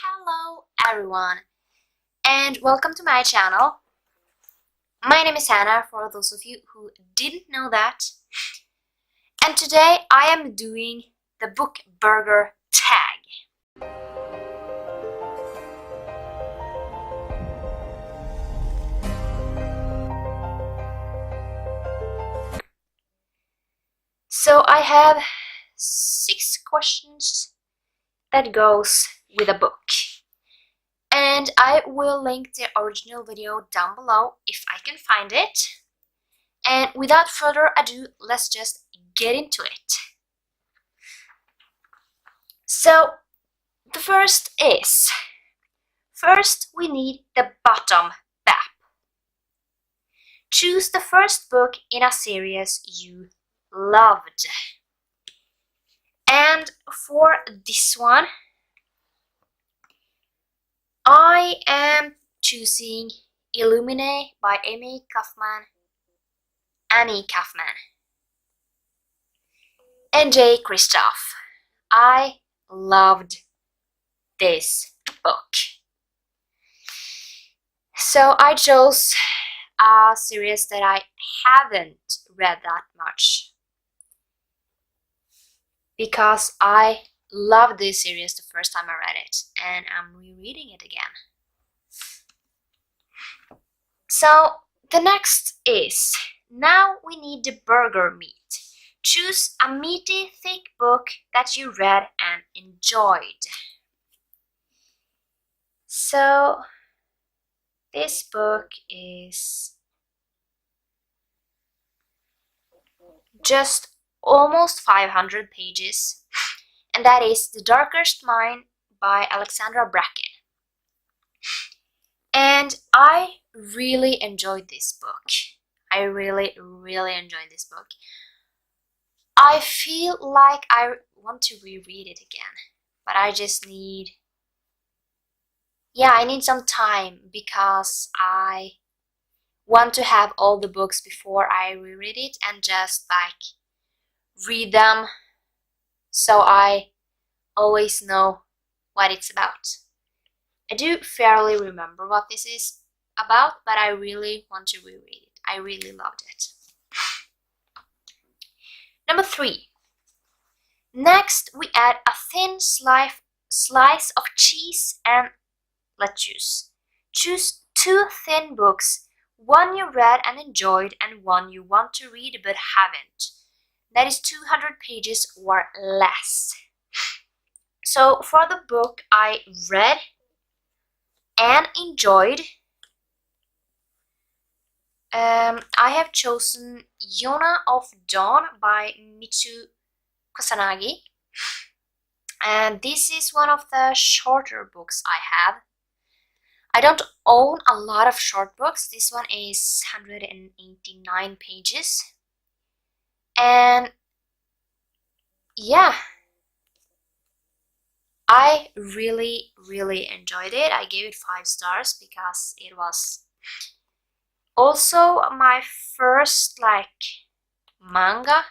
Hello everyone and welcome to my channel. My name is Hannah, for those of you who didn't know that. And today I am doing the book burger tag. So I have 6 questions that goes with a book. And I will link the original video down below if I can find it. And without further ado, let's just get into it. So, the first is, first we need the bottom map. Choose the first book in a series you loved. And for this one, I am choosing Illuminae by Annie Kaufman and J. Christoph. I loved this book. So I chose a series that I haven't read that much because I loved this series the first time I read it, and I'm rereading it again. So the next is, now we need the burger meat. Choose a meaty, thick book that you read and enjoyed. So this book is just almost 500 pages, and that is The Darkest Mind by Alexandra Bracken. And I really enjoyed this book. I really enjoyed this book. I feel like I want to reread it again, but I just need, I need some time because I want to have all the books before I reread it and just read them so I always know what it's about. I do fairly remember what this is about, but I really want to reread it. I really loved it. Number 3. Next, we add a thin slice of cheese and lettuce. Choose 2 thin books, one you read and enjoyed and one you want to read but haven't. That is 200 pages or less. So for the book I read and enjoyed, I have chosen Yona of Dawn by Mitsu Kusanagi. And this is one of the shorter books I have. I don't own a lot of short books. This one is 189 pages. And yeah, I really enjoyed it. I gave it 5 stars because it was also my first manga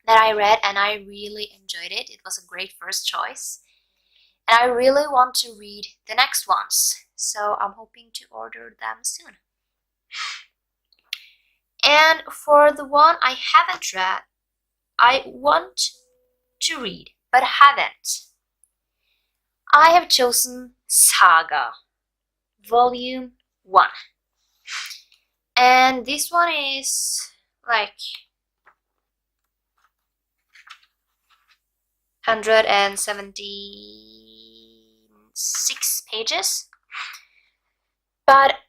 that I read, and I really enjoyed it. It was a great first choice, and I really want to read the next ones, so I'm hoping to order them soon. And for the one I haven't read, I want to read but haven't, I have chosen Saga Volume 1. And this one is 176 pages. But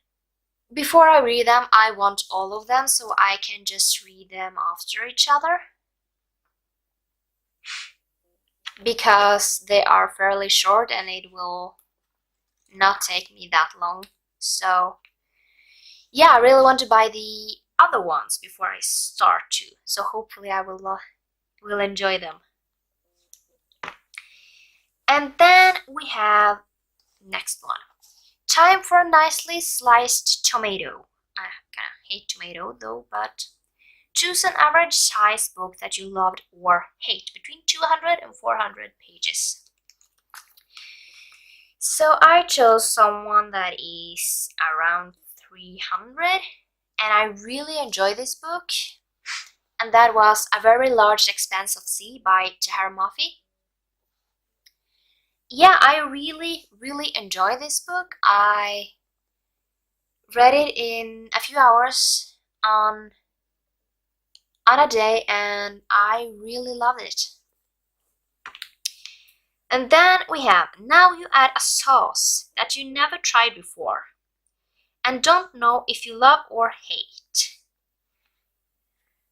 before I read them, I want all of them so I can just read them after each other, because they are fairly short and it will not take me that long. So yeah, I really want to buy the other ones before I start to, so hopefully I will enjoy them. And then we have next one. Time for a nicely sliced tomato. I kinda hate tomato though, but choose an average size book that you loved or hate, between 200 and 400 pages. So I chose someone that is around 300, and I really enjoy this book, and that was A Very Large Expanse of Sea by Tahar Mafi. Yeah, I really enjoy this book. I read it in a few hours on a day, and I really loved it. And then we have, now you add a sauce that you never tried before and don't know if you love or hate.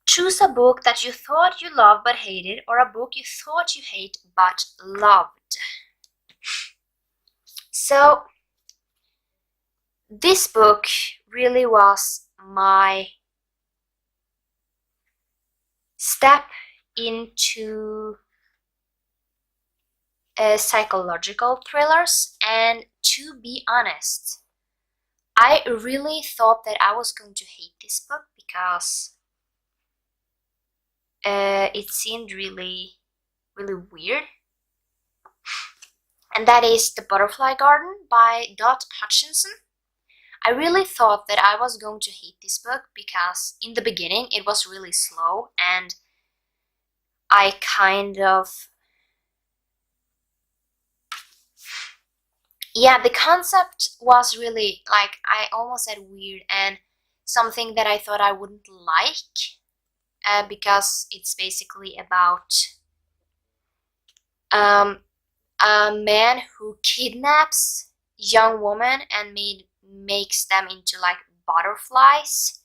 Choose a book that you thought you loved but hated, or a book you thought you hate but loved. So this book really was my step into psychological thrillers, and to be honest, I really thought that I was going to hate this book because it seemed really weird. And that is The Butterfly Garden by Dot Hutchinson. I really thought that I was going to hate this book because in the beginning it was really slow, and I kind of... yeah, the concept was really, like, I almost said weird, and something that I thought I wouldn't like, because it's basically about a man who kidnaps young women and makes them into like butterflies.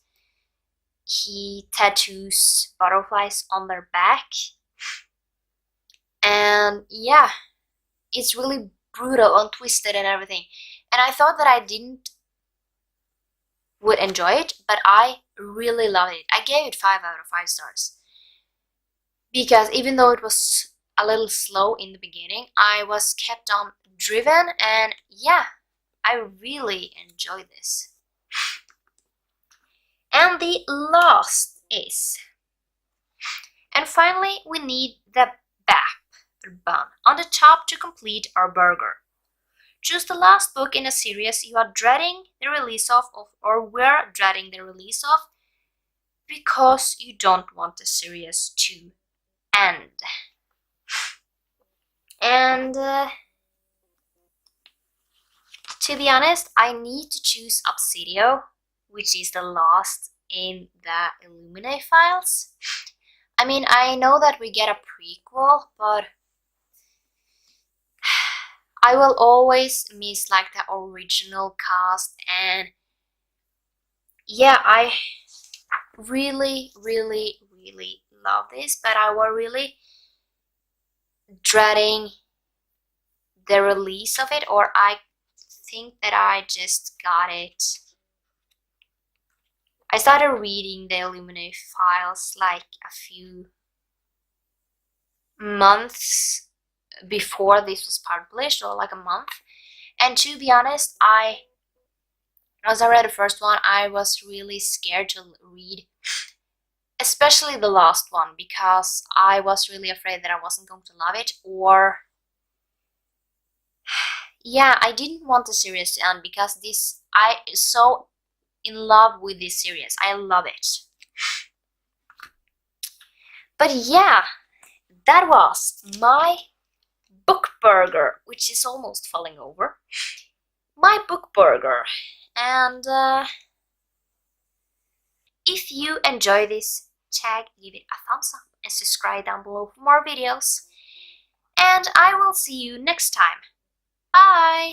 He tattoos butterflies on their back, and yeah, it's really brutal and twisted and everything. And I thought that I would enjoy it, but I really loved it. I gave it 5 out of 5 stars because even though it was a little slow in the beginning, I was kept on driven, and yeah, I really enjoyed this. And the last is, and finally we need the bun on the top to complete our burger. Choose the last book in a series you are dreading the release of, or were dreading the release of, because you don't want the series to end. And to be honest, I need to choose Obsidio, which is the last in the Illuminae files. I mean, I know that we get a prequel, but I will always miss like the original cast, and yeah, I really love this, but I was really dreading the release of it, or I think that I just got it. I started reading the Illuminae files like a few months before this was published, or like a month. And to be honest, once I read the first one, I was really scared to read, especially the last one, because I was really afraid that I wasn't going to love it, or yeah, I didn't want the series to end because I so in love with this series. I love it. But yeah, that was my book burger, which is almost falling over. My book burger. And if you enjoy this tag, give it a thumbs up and subscribe down below for more videos. And I will see you next time. Bye!